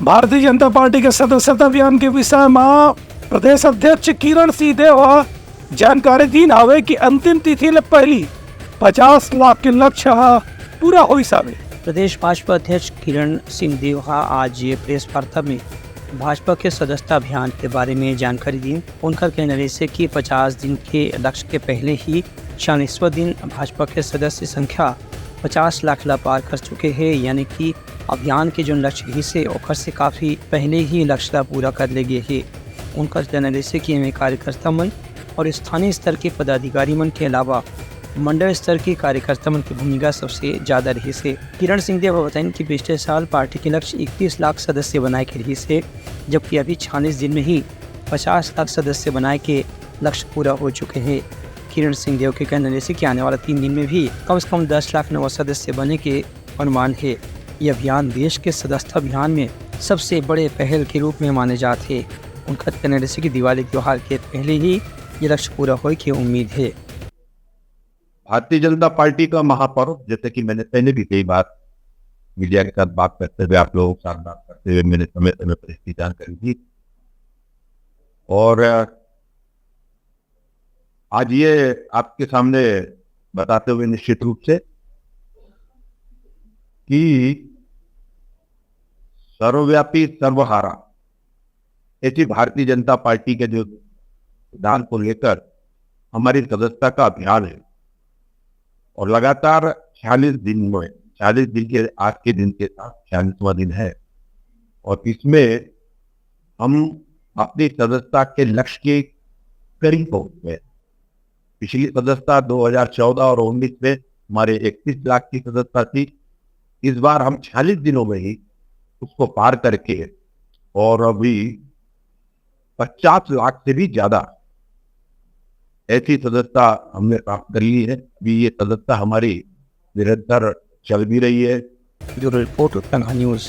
Bharatiya Janata party के सदस्यता अभियान के विषय में प्रदेश अध्यक्ष किरण सिंह देव जानकारी दी हवे कि अंतिम तिथि ले पहली 50 लाख के लक्ष्य पूरा हो सावे। प्रदेश भाजपा अध्यक्ष किरण सिंह देव आज ये प्रेस वार्ता में भाजपा के सदस्यता अभियान के बारे में जानकारी दी। उनका कहना है कि 50 दिन के लक्ष्य के पहले ही 40वां दिन भाजपा के सदस्य संख्या 50 लाख ला पार कर चुके हैं, यानी कि अभियान के जो लक्ष्य ही से ओखर से काफ़ी पहले ही लक्ष्य पूरा कर ले गए हैं। उनका कहना है कि इनमें कार्यकर्ता मन और स्थानीय स्तर के पदाधिकारी मन के अलावा मंडल स्तर के कार्यकर्ता मन की भूमिका सबसे ज़्यादा रही से। किरण सिंह देव बताएं कि पिछले साल पार्टी के लक्ष्य 31 लाख सदस्य बनाए के रही से, जबकि अभी 46 दिन में ही 50 लाख सदस्य बनाए के लक्ष्य पूरा हो चुके हैं। किरण सिंह देव के कहने से कि आने वाला 3 दिन में भी कम से कम 10 लाख नवा सदस्य बनने के अनुमान है। ये अभियान देश के सदस्यता अभियान में सबसे बड़े पहल के रूप में माने जाते हैं। उनका कहना है कि दिवाली त्योहार के पहले ही ये लक्ष्य पूरा हो की उम्मीद है। भारतीय जनता पार्टी का महापर्व, जैसे कि मैंने पहले भी कई बार मीडिया के साथ बात करते हुए, आप लोगों के साथ बात करते हुए मैंने समय समय पर इसकी जानकारी दी, और आज ये आपके सामने बताते हुए निश्चित रूप से कि सर्वव्यापी सर्वहारा ऐसी भारतीय जनता पार्टी के जो सिद्धांत को लेकर हमारी सदस्यता का अभियान है, और लगातार 46 दिन में 46 दिन के आज के दिन के साथ 46वां दिन है, और इसमें हम अपनी सदस्यता के लक्ष्य के करीब पहुंच गए। पिछली सदस्यता 2014 और 19 में हमारे 31 लाख की सदस्यता थी। इस बार हम 46 दिनों में ही उसको पार करके और अभी 50 लाख से भी ज्यादा ऐसी सदस्यता हमने प्राप्त कर ली है। अभी ये सदस्यता हमारी निरंतर चल भी रही है। Bureau report Uttarakhand news.